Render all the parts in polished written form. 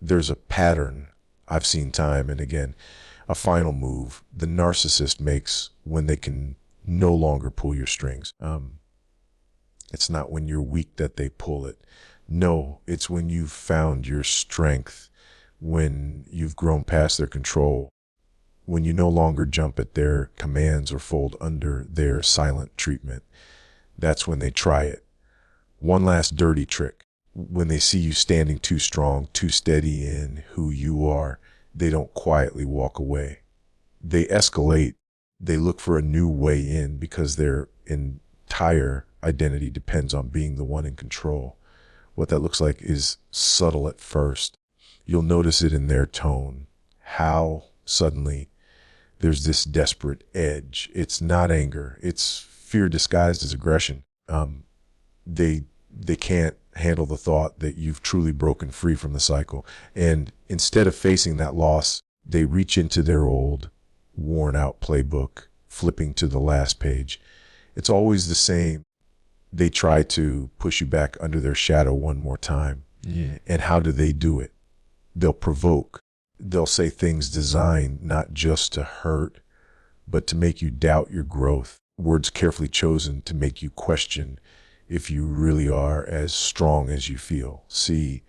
There's a pattern I've seen time and again. A final move the narcissist makes when they can no longer pull your strings. It's not when you're weak that they pull it. No, it's when you've found your strength, when you've grown past their control, when you no longer jump at their commands or fold under their silent treatment. That's when they try it. One last dirty trick. When they see you standing too strong, too steady in who you are, they don't quietly walk away. They escalate. They look for a new way in because their entire identity depends on being the one in control. What that looks like is subtle at first. You'll notice it in their tone, how suddenly there's this desperate edge. It's not anger. It's fear disguised as aggression. They can't handle the thought that you've truly broken free from the cycle. And instead of facing that loss, they reach into their old, worn out playbook, flipping to the last page. It's always the same. They try to push you back under their shadow one more time. Yeah. And how do they do it? They'll provoke. They'll say things designed not just to hurt, but to make you doubt your growth. Words carefully chosen to make you question if you really are as strong as you feel. See,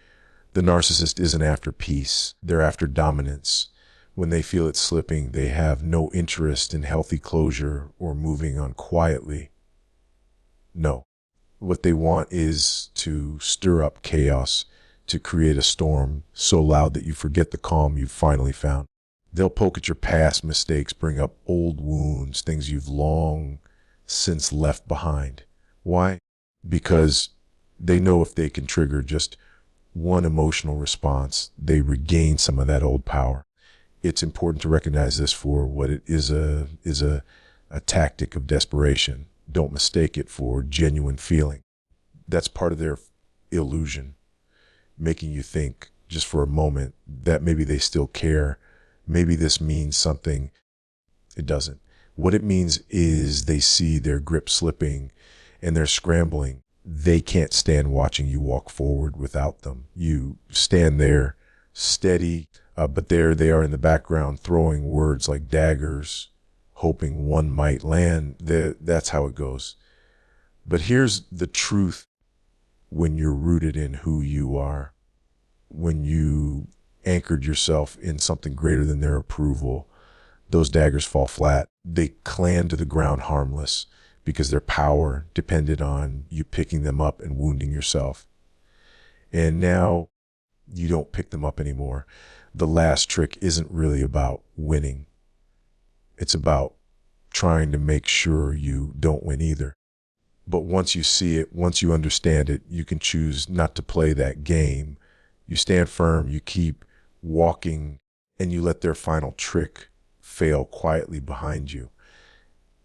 the narcissist isn't after peace. They're after dominance. When they feel it slipping, they have no interest in healthy closure or moving on quietly. No. What they want is to stir up chaos, to create a storm so loud that you forget the calm you've finally found. They'll poke at your past mistakes, bring up old wounds, things you've long since left behind. Why? Because they know if they can trigger just one emotional response, they regain some of that old power. It's important to recognize this for what it is a tactic of desperation. Don't mistake it for genuine feeling. That's part of their illusion, making you think just for a moment that maybe they still care. Maybe this means something. It doesn't. What it means is they see their grip slipping and they're scrambling. They can't stand watching you walk forward without them. You stand there steady, but there they are in the background throwing words like daggers, hoping one might land. That's how it goes. But here's the truth when you're rooted in who you are, when you anchored yourself in something greater than their approval, those daggers fall flat. They clang to the ground harmless because their power depended on you picking them up and wounding yourself. And now you don't pick them up anymore. The last trick isn't really about winning. It's about trying to make sure you don't win either. But once you see it, once you understand it, you can choose not to play that game. You stand firm, you keep walking, and you let their final trick fail quietly behind you.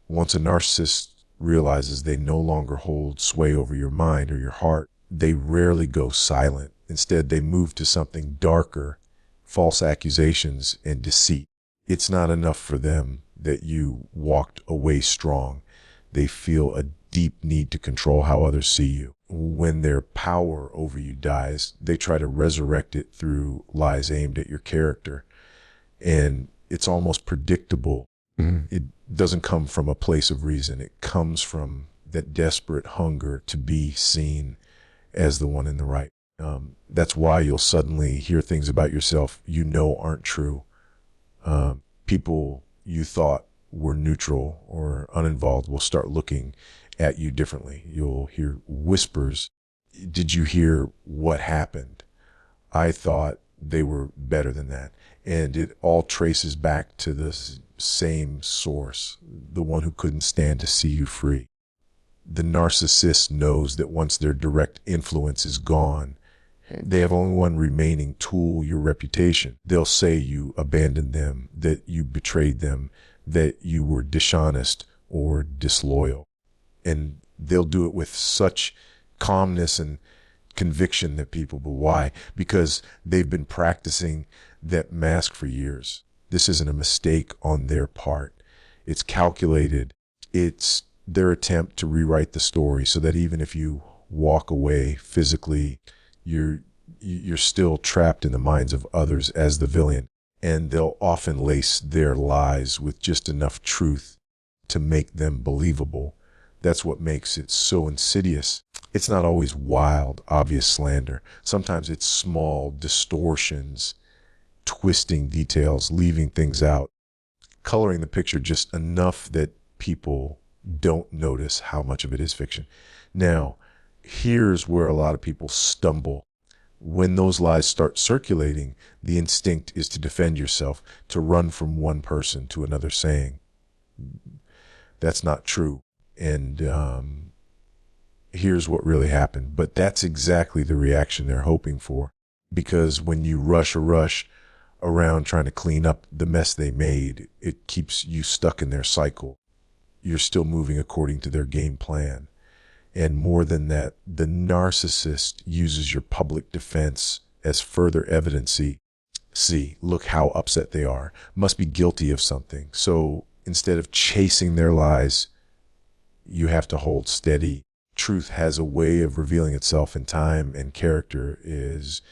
Once a narcissist realizes they no longer hold sway over your mind or your heart, they rarely go silent. Instead, they move to something darker, false accusations and deceit. It's not enough for them that you walked away strong. They feel a deep need to control how others see you. When their power over you dies, they try to resurrect it through lies aimed at your character. And it's almost predictable. Mm-hmm. It doesn't come from a place of reason. It comes from that desperate hunger to be seen as the one in the right. That's why you'll suddenly hear things about yourself you know aren't true. People you thought were neutral or uninvolved will start looking at you differently. You'll hear whispers. Did you hear what happened? I thought they were better than that. And it all traces back to the same source, the one who couldn't stand to see you free. The narcissist knows that once their direct influence is gone, they have only one remaining tool, your reputation. They'll say you abandoned them, that you betrayed them, that you were dishonest or disloyal. And they'll do it with such calmness and conviction that people, but why? Because they've been practicing that mask for years. This isn't a mistake on their part. It's calculated. It's their attempt to rewrite the story so that even if you walk away physically, you're You're still trapped in the minds of others as the villain, and they'll often lace their lies with just enough truth to make them believable. That's what makes it so insidious. It's not always wild, obvious slander. Sometimes it's small distortions, twisting details, leaving things out, coloring the picture just enough that people don't notice how much of it is fiction. Now, here's where a lot of people stumble. When those lies start circulating, the instinct is to defend yourself, to run from one person to another saying, that's not true. And here's what really happened. But that's exactly the reaction they're hoping for. Because when you rush around trying to clean up the mess they made, it keeps you stuck in their cycle. You're still moving according to their game plan. And more than that, the narcissist uses your public defense as further evidence. See, look how upset they are. Must be guilty of something. So instead of chasing their lies, you have to hold steady. Truth has a way of revealing itself in time, and character is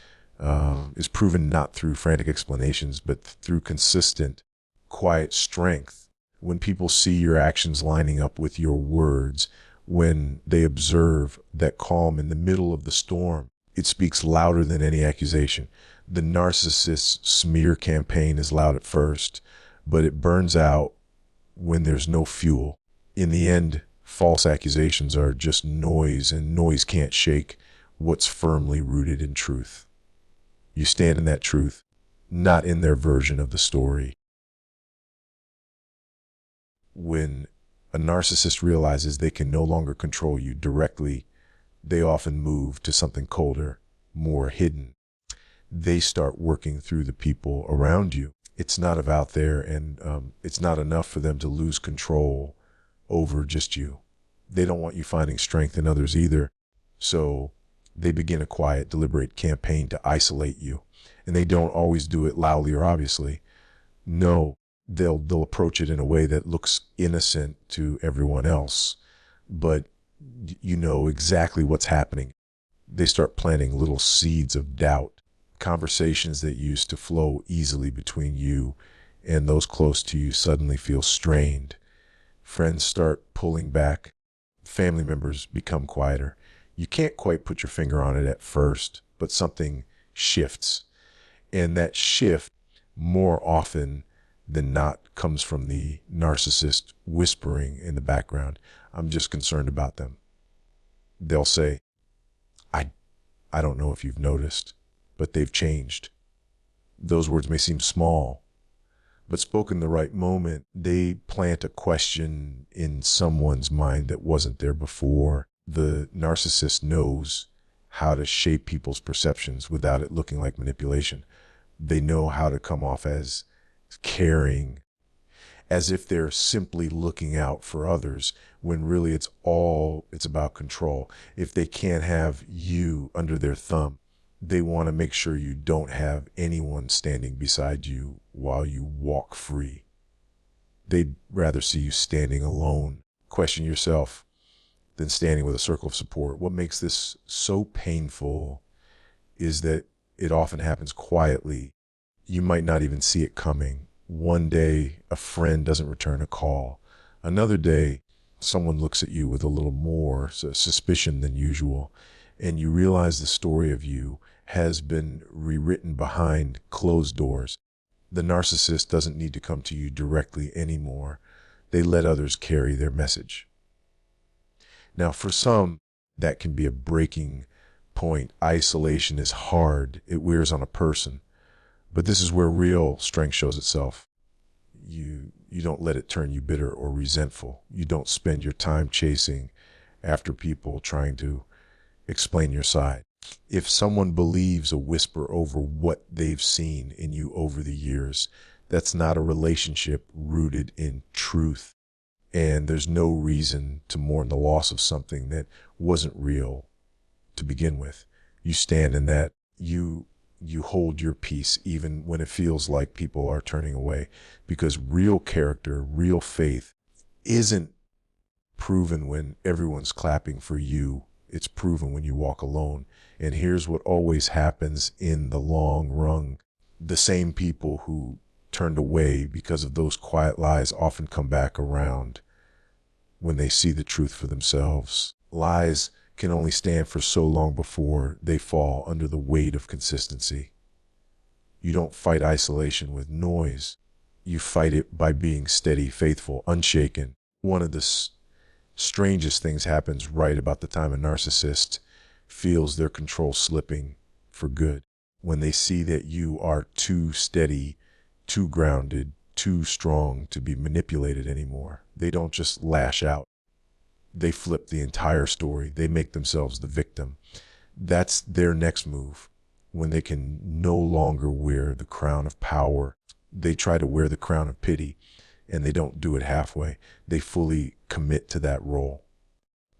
proven not through frantic explanations, but through consistent, quiet strength. When people see your actions lining up with your words, when they observe that calm in the middle of the storm, it speaks louder than any accusation. The narcissist's smear campaign is loud at first, but it burns out when there's no fuel. In the end, false accusations are just noise, and noise can't shake what's firmly rooted in truth. You stand in that truth, not in their version of the story. When a narcissist realizes they can no longer control you directly, they often move to something colder, more hidden. They start working through the people around you. It's not about there, and it's not enough for them to lose control over just you. They don't want you finding strength in others either. So they begin a quiet, deliberate campaign to isolate you. And they don't always do it loudly or obviously. No, they'll approach it in a way that looks innocent to everyone else, but you know exactly what's happening. They start planting little seeds of doubt. Conversations that used to flow easily between you and those close to you suddenly feel strained. Friends start pulling back. Family members become quieter. You can't quite put your finger on it at first, but something shifts. And that shift, more often than not, comes from the narcissist whispering in the background, I'm just concerned about them. They'll say, I don't know if you've noticed, but they've changed. Those words may seem small, but spoken in the right moment, they plant a question in someone's mind that wasn't there before. The narcissist knows how to shape people's perceptions without it looking like manipulation. They know how to come off as caring, as if they're simply looking out for others, when really it's about control. If they can't have you under their thumb, they want to make sure you don't have anyone standing beside you while you walk free. They'd rather see you standing alone. Question yourself than standing with a circle of support. What makes this so painful is that it often happens quietly. You might not even see it coming. One day, a friend doesn't return a call. Another day, someone looks at you with a little more suspicion than usual, and you realize the story of you has been rewritten behind closed doors. The narcissist doesn't need to come to you directly anymore. They let others carry their message. Now, for some, that can be a breaking point. Isolation is hard. It wears on a person. But this is where real strength shows itself. You don't let it turn you bitter or resentful. You don't spend your time chasing after people trying to explain your side. If someone believes a whisper over what they've seen in you over the years, that's not a relationship rooted in truth. And there's no reason to mourn the loss of something that wasn't real to begin with. You stand in that. You hold your peace even when it feels like people are turning away, because real character, real faith isn't proven when everyone's clapping for you It's proven when you walk alone. And here's what always happens in the long run. The same people who turned away because of those quiet lies often come back around when they see the truth for themselves. Lies can only stand for so long before they fall under the weight of consistency. You don't fight isolation with noise. You fight it by being steady, faithful, unshaken. One of the strangest things happens right about the time a narcissist feels their control slipping for good. When they see that you are too steady, too grounded, too strong to be manipulated anymore. They don't just lash out. They flip the entire story. They make themselves the victim. That's their next move. When they can no longer wear the crown of power, they try to wear the crown of pity, and they don't do it halfway. They fully commit to that role.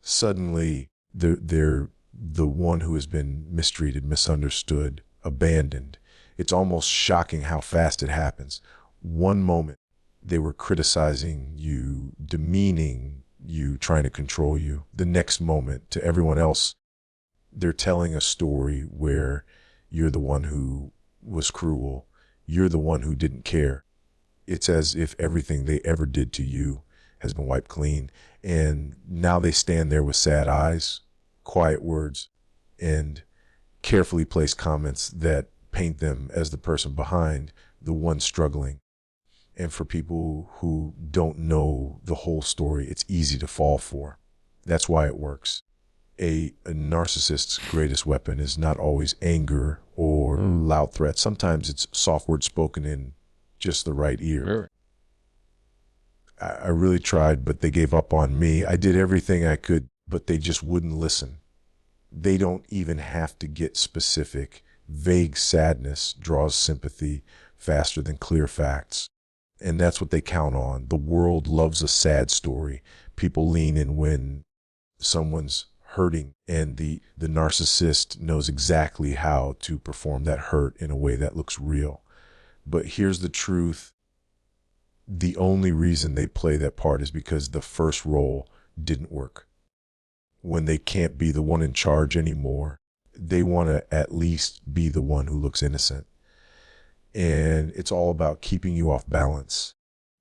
Suddenly, they're the one who has been mistreated, misunderstood, abandoned. It's almost shocking how fast it happens. One moment, they were criticizing you, demeaning you, trying to control you. The next moment, to everyone else, they're telling a story where you're the one who was cruel. You're the one who didn't care. It's as if everything they ever did to you has been wiped clean. And now they stand there with sad eyes, quiet words, and carefully placed comments that paint them as the person behind, the one struggling. And for people who don't know the whole story, it's easy to fall for. That's why it works. A narcissist's greatest weapon is not always anger or loud threats. Sometimes it's soft words spoken in just the right ear. Really? I really tried, but they gave up on me. I did everything I could, but they just wouldn't listen. They don't even have to get specific. Vague sadness draws sympathy faster than clear facts. And that's what they count on. The world loves a sad story. People lean in when someone's hurting, and the narcissist knows exactly how to perform that hurt in a way that looks real. But here's the truth. The only reason they play that part is because the first role didn't work. When they can't be the one in charge anymore, they want to at least be the one who looks innocent. And it's all about keeping you off balance.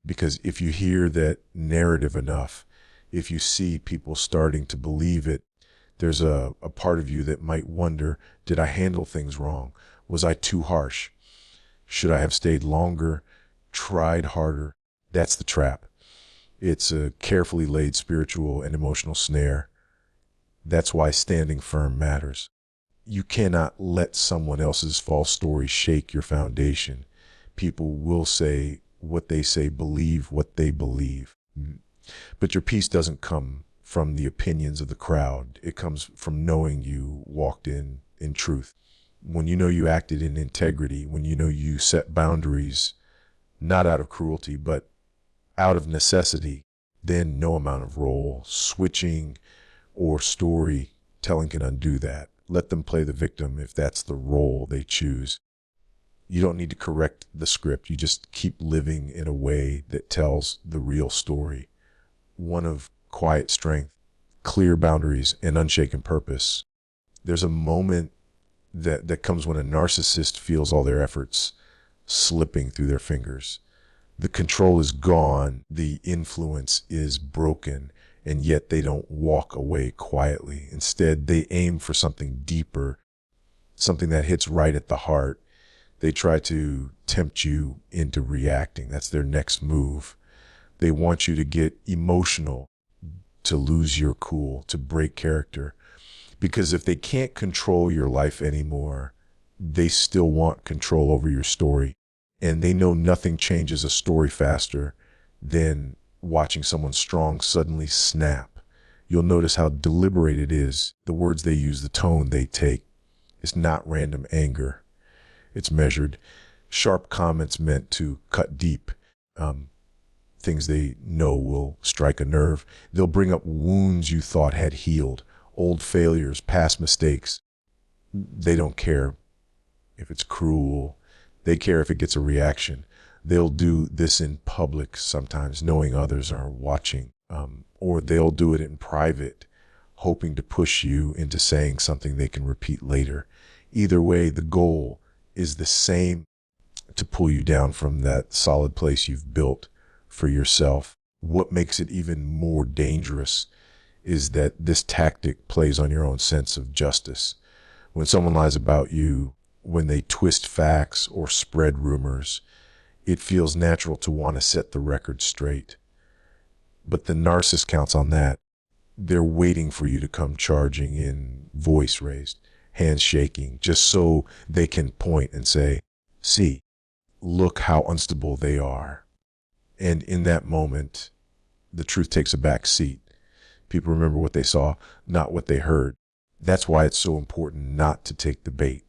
Because if you hear that narrative enough, if you see people starting to believe it, there's a part of you that might wonder, did I handle things wrong? Was I too harsh? Should I have stayed longer, tried harder? That's the trap. It's a carefully laid spiritual and emotional snare. That's why standing firm matters. You cannot let someone else's false story shake your foundation. People will say what they say, believe what they believe. But your peace doesn't come from the opinions of the crowd. It comes from knowing you walked in truth. When you know you acted in integrity, when you know you set boundaries, not out of cruelty, but out of necessity, then no amount of role switching or storytelling can undo that. Let them play the victim if that's the role they choose. You don't need to correct the script. You just keep living in a way that tells the real story. One of quiet strength, clear boundaries, and unshaken purpose. There's a moment that comes when a narcissist feels all their efforts slipping through their fingers. The control is gone, the influence is broken, and yet they don't walk away quietly. Instead, they aim for something deeper, something that hits right at the heart. They try to tempt you into reacting. That's their next move. They want you to get emotional, to lose your cool, to break character. Because if they can't control your life anymore, they still want control over your story. And they know nothing changes a story faster than watching someone strong suddenly snap. You'll notice how deliberate it is. The words they use, the tone they take. It's not random anger. It's measured. Sharp comments meant to cut deep. Things they know will strike a nerve. They'll bring up wounds you thought had healed, old failures, past mistakes. They don't care if it's cruel. They care if it gets a reaction. They'll do this in public sometimes, knowing others are watching, or they'll do it in private, hoping to push you into saying something they can repeat later. Either way, the goal is the same: to pull you down from that solid place you've built for yourself. What makes it even more dangerous is that this tactic plays on your own sense of justice. When someone lies about you, when they twist facts or spread rumors, it feels natural to want to set the record straight. But the narcissist counts on that. They're waiting for you to come charging in, voice raised, hands shaking, just so they can point and say, "See, look how unstable they are." And in that moment, the truth takes a back seat. People remember what they saw, not what they heard. That's why it's so important not to take the bait.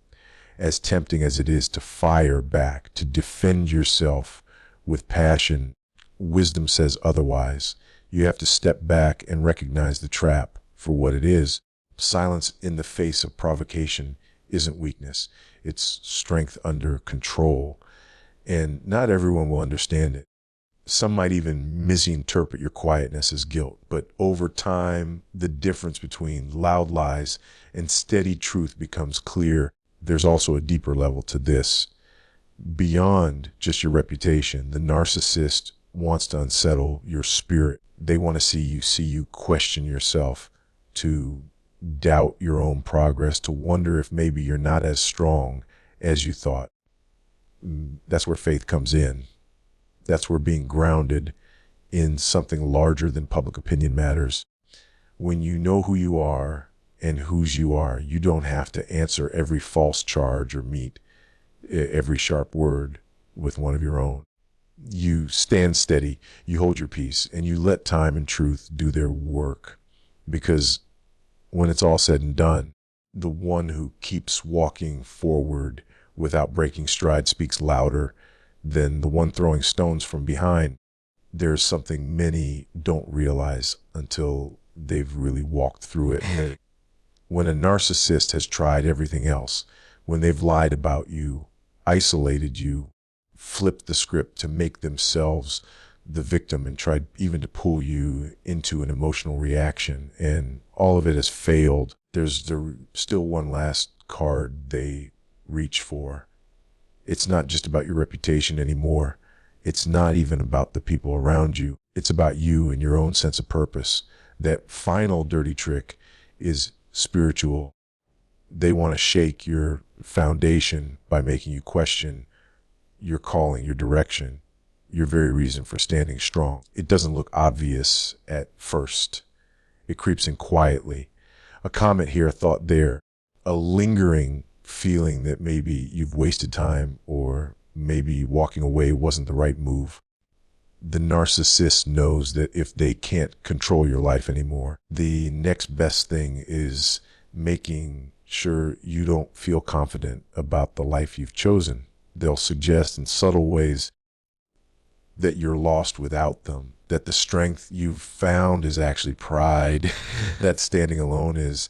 As tempting as it is to fire back, to defend yourself with passion, wisdom says otherwise. You have to step back and recognize the trap for what it is. Silence in the face of provocation isn't weakness. It's strength under control. And not everyone will understand it. Some might even misinterpret your quietness as guilt. But over time, the difference between loud lies and steady truth becomes clear. There's also a deeper level to this. Beyond just your reputation, the narcissist wants to unsettle your spirit. They want to see you question yourself, to doubt your own progress, to wonder if maybe you're not as strong as you thought. That's where faith comes in. That's where being grounded in something larger than public opinion matters. When you know who you are and whose you are, you don't have to answer every false charge or meet every sharp word with one of your own. You stand steady, you hold your peace, and you let time and truth do their work. Because when it's all said and done, the one who keeps walking forward without breaking stride speaks louder than the one throwing stones from behind. There's something many don't realize until they've really walked through it. When a narcissist has tried everything else, when they've lied about you, isolated you, flipped the script to make themselves the victim, and tried even to pull you into an emotional reaction, and all of it has failed, there's still one last card they reach for. It's not just about your reputation anymore. It's not even about the people around you. It's about you and your own sense of purpose. That final dirty trick is spiritual. They want to shake your foundation by making you question your calling, your direction, your very reason for standing strong. It doesn't look obvious at first. It creeps in quietly. A comment here, a thought there, a lingering feeling that maybe you've wasted time, or maybe walking away wasn't the right move. The narcissist knows that if they can't control your life anymore, the next best thing is making sure you don't feel confident about the life you've chosen. They'll suggest in subtle ways that you're lost without them, that the strength you've found is actually pride, that standing alone is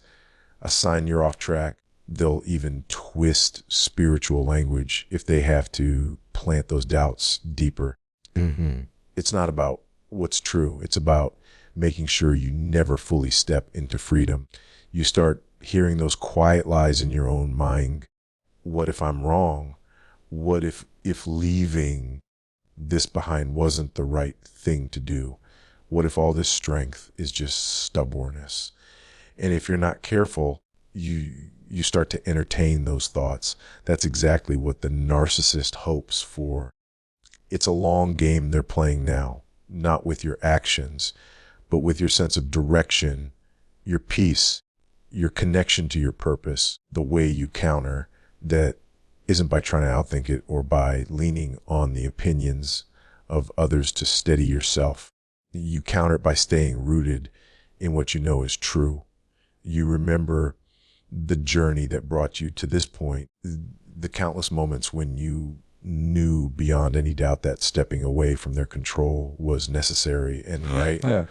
a sign you're off track. They'll even twist spiritual language if they have to plant those doubts deeper. It's not about what's true. It's about making sure you never fully step into freedom. You start hearing those quiet lies in your own mind. What if I'm wrong? What if leaving this behind wasn't the right thing to do? What if all this strength is just stubbornness? And if you're not careful, you start to entertain those thoughts. That's exactly what the narcissist hopes for. It's a long game they're playing now, not with your actions, but with your sense of direction, your peace, your connection to your purpose. The way you counter that isn't by trying to outthink it or by leaning on the opinions of others to steady yourself. You counter it by staying rooted in what you know is true. You remember the journey that brought you to this point, the countless moments when you knew beyond any doubt that stepping away from their control was necessary and right. Yeah.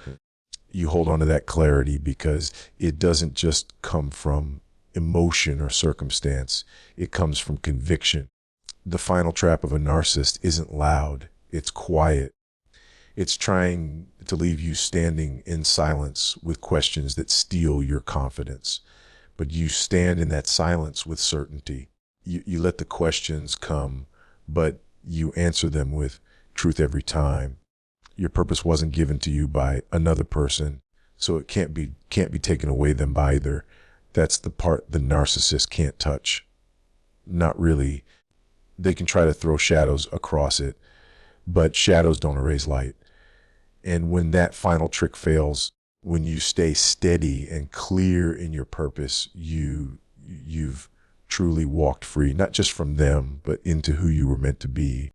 You hold on to that clarity because it doesn't just come from emotion or circumstance. It comes from conviction. The final trap of a narcissist isn't loud. It's quiet. It's trying to leave you standing in silence with questions that steal your confidence. But you stand in that silence with certainty. You let the questions come, but you answer them with truth every time. Your purpose wasn't given to you by another person, so it can't be taken away them by either. That's the part the narcissist can't touch. Not really. They can try to throw shadows across it, but shadows don't erase light. And when that final trick fails, when you stay steady and clear in your purpose, you've truly walked free, not just from them, but into who you were meant to be.